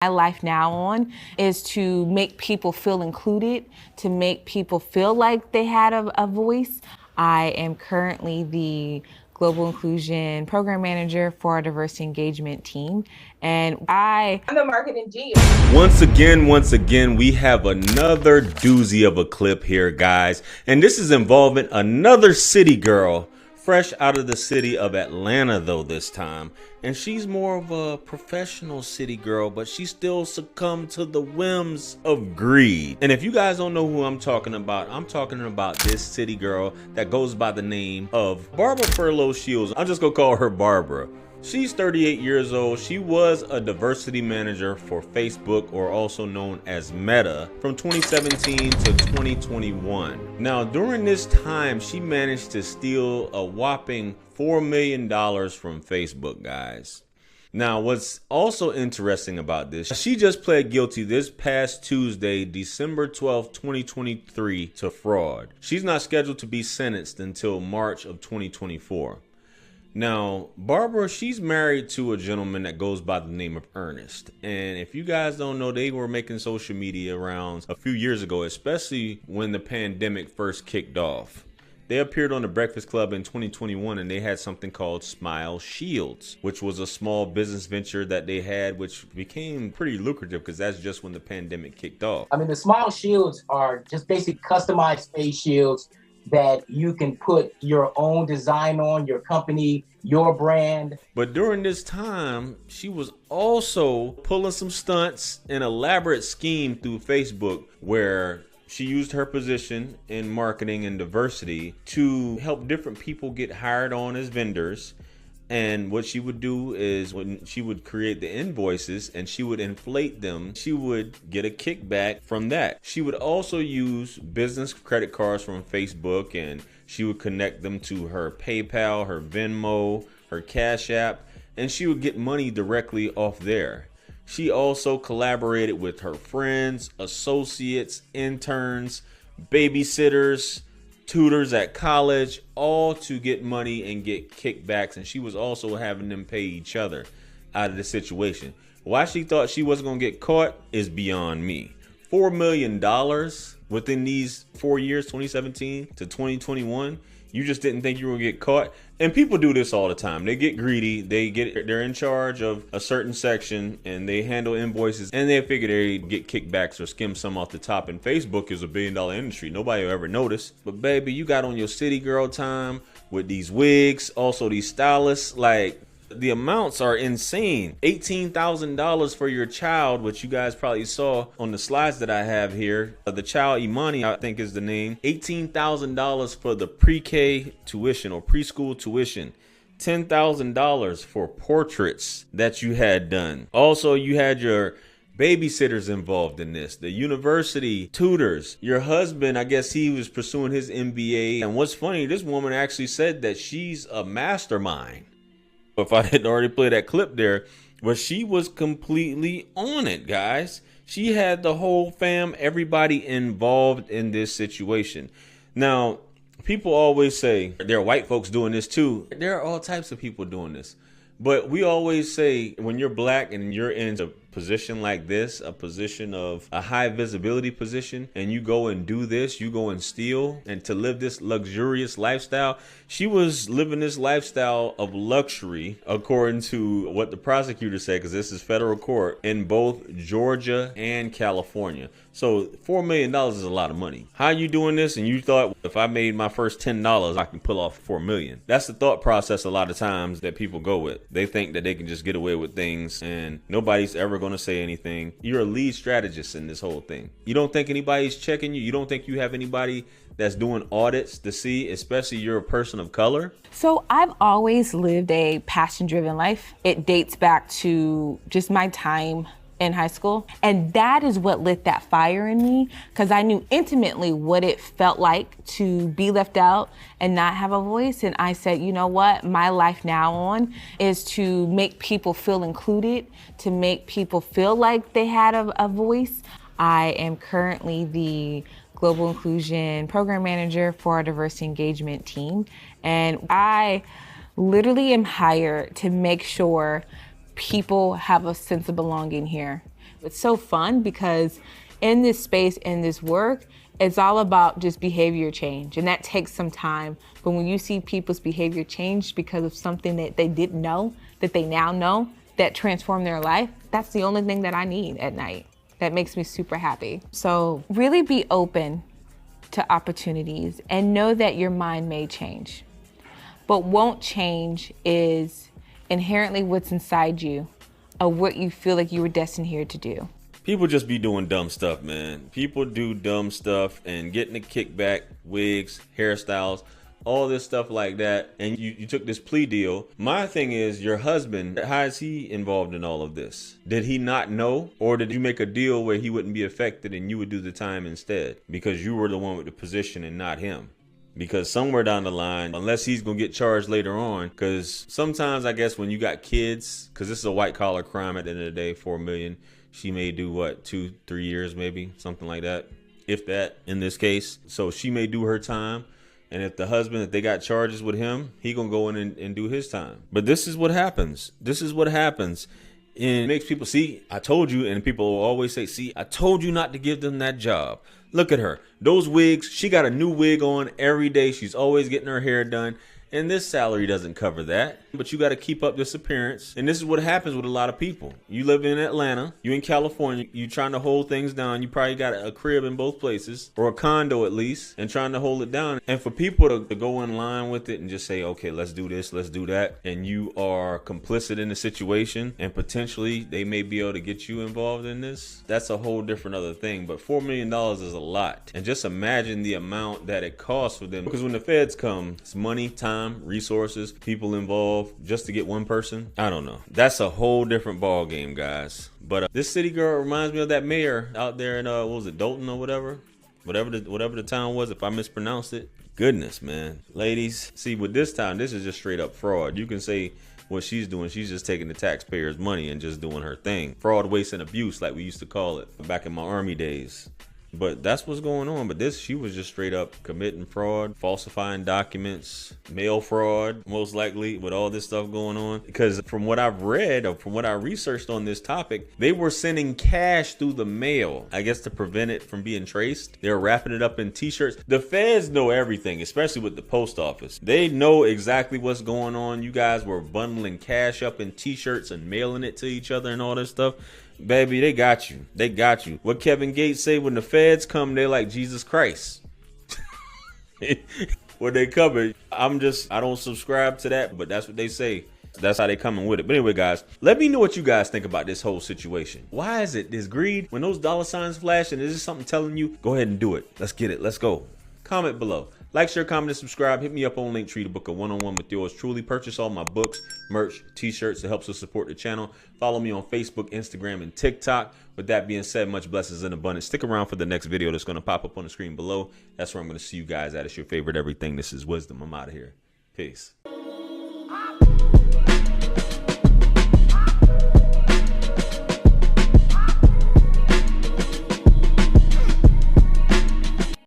My life now on is to make people feel included, to make people feel like they had a voice. I am currently the Global Inclusion Program Manager for our diversity engagement team, and I'm the marketing genius. Once again, we have another doozy of a clip here, guys. And this is involving another city girl, fresh out of the city of Atlanta, though, this time. And she's more of a professional city girl, but she still succumbed to the whims of greed. And if you guys don't know who I'm talking about this city girl that goes by the name of Barbara Furlow-Shields. I'm just gonna call her Barbara. She's 38 years old. She was a diversity manager for Facebook, or also known as Meta, from 2017 to 2021. Now, during this time, she managed to steal a whopping $4 million from Facebook, guys. Now, what's also interesting about this, she just pled guilty this past Tuesday, December 12th, 2023, to fraud. She's not scheduled to be sentenced until March of 2024. Now, Barbara, she's married to a gentleman that goes by the name of Ernest. And if you guys don't know, they were making social media rounds a few years ago, especially when the pandemic first kicked off. They appeared on The Breakfast Club in 2021, and they had something called Smile Shields, which was a small business venture that they had, which became pretty lucrative because that's just when the pandemic kicked off. I mean, the Smile Shields are just basic customized face shields that you can put your own design on, your company, your brand. But during this time, she was also pulling some stunts, an elaborate scheme through Facebook where she used her position in marketing and diversity to help different people get hired on as vendors. And what she would do is when she would create the invoices and she would inflate them, she would get a kickback from that. She would also use business credit cards from Facebook, and she would connect them to her PayPal, her Venmo, her Cash App, and she would get money directly off there. She also collaborated with her friends, associates, interns, babysitters, tutors at college, all to get money and get kickbacks. And she was also having them pay each other out of the situation. Why she thought she wasn't going to get caught is beyond me. $4 million within these 4 years, 2017 to 2021. You just didn't think you were going to get caught. And people do this all the time. They get greedy. They're in charge of a certain section and they handle invoices, and they figure they get kickbacks or skim some off the top. And Facebook is $1 billion industry. Nobody will ever notice. But baby, you got on your city girl time with these wigs, also these stylists. Like, the amounts are insane. $18,000 for your child, which you guys probably saw on the slides that I have here. The child, Imani, I think is the name. $18,000 for the pre-K tuition or preschool tuition. $10,000 for portraits that you had done. Also, you had your babysitters involved in this, the university tutors, your husband, I guess he was pursuing his MBA. And what's funny, this woman actually said that she's a mastermind. If I didn't already play that clip there, but she was completely on it, guys. She had the whole fam, everybody involved in this situation. Now, people always say there are white folks doing this too. There are all types of people doing this. But we always say when you're black and you're in a position like this, a position of a high visibility position, and you go and do this, you go and steal, and to live this luxurious lifestyle. She was living this lifestyle of luxury, according to what the prosecutor said, because this is federal court, in both Georgia and California. So $4 million is a lot of money. How you doing this? And you thought if I made my first $10, I can pull off $4 million. That's the thought process a lot of times that people go with. They think that they can just get away with things and nobody's ever going to say anything. You're a lead strategist in this whole thing. You don't think anybody's checking you. You don't think you have anybody that's doing audits to see, especially you're a person of color? So I've always lived a passion-driven life. It dates back to just my time in high school. And that is what lit that fire in me, because I knew intimately what it felt like to be left out and not have a voice. And I said, you know what? My life now on is to make people feel included, to make people feel like they had a voice. I am currently the Global Inclusion Program Manager for our diversity engagement team. And I literally am hired to make sure people have a sense of belonging here. It's so fun because in this space, in this work, it's all about just behavior change, and that takes some time. But when you see people's behavior change because of something that they didn't know, that they now know, that transformed their life, that's the only thing that I need at night. That makes me super happy. So really be open to opportunities and know that your mind may change. But won't change is inherently what's inside you, of what you feel like you were destined here to do. People just be doing dumb stuff, man. People do dumb stuff and getting a kickback, wigs, hairstyles, all this stuff like that. And you took this plea deal. My thing is, your husband, how is he involved in all of this? Did he not know? Or did you make a deal where he wouldn't be affected and you would do the time instead? Because you were the one with the position and not him. Because somewhere down the line, unless he's going to get charged later on, because sometimes I guess when you got kids, because this is a white collar crime at the end of the day, 4 million, she may do what, 2-3 years, maybe something like that, if that in this case. So she may do her time. And if the husband, if they got charges with him, he gonna go in and do his time. But this is what happens. This is what happens. And it makes people see, I told you, and people will always say, see, I told you not to give them that job. Look at her. Those wigs, she got a new wig on every day. She's always getting her hair done. And this salary doesn't cover that. But you got to keep up this appearance. And this is what happens with a lot of people. You live in Atlanta, you in California, you trying to hold things down. You probably got a crib in both places, or a condo at least, and trying to hold it down. And for people to go in line with it and just say, okay, let's do this, let's do that, and you are complicit in the situation, and potentially they may be able to get you involved in this, that's a whole different other thing. But $4 million is a lot. And just imagine the amount that it costs for them. Because when the feds come, it's money, time, resources, people involved just to get one person. I don't know. That's a whole different ball game, guys. But this city girl reminds me of that mayor out there in what was it, Dalton or whatever the town was, if I mispronounced it. Goodness, man. Ladies, see, with this town, this is just straight up fraud. You can say what she's doing, she's just taking the taxpayers' money and just doing her thing. Fraud, waste, and abuse, like we used to call it back in my Army days. But that's what's going on. But this, she was just straight up committing fraud, falsifying documents, mail fraud, most likely, with all this stuff going on. Because from what I've read, or from what I researched on this topic, they were sending cash through the mail, I guess, to prevent it from being traced. They were wrapping it up in t-shirts. The feds know everything, especially with the post office. They know exactly what's going on. You guys were bundling cash up in t-shirts and mailing it to each other and all this stuff. Baby, they got you. They got you. What Kevin Gates say, when the feds come, they're like Jesus Christ. When they cover, I don't subscribe to that, but that's what they say. That's how they coming with it. But anyway, guys, let me know what you guys think about this whole situation. Why is it this greed? When those dollar signs flash and is this something telling you, go ahead and do it. Let's get it. Let's go. Comment below. Like, share, comment, and subscribe. Hit me up on Linktree to book a one-on-one with yours truly. Purchase all my books, merch, t-shirts. It helps us support the channel. Follow me on Facebook, Instagram, and TikTok. With that being said, much blessings and abundance. Stick around for the next video that's going to pop up on the screen below. That's where I'm going to see you guys at. It's your favorite everything. This is Wisdom. I'm out of here. Peace.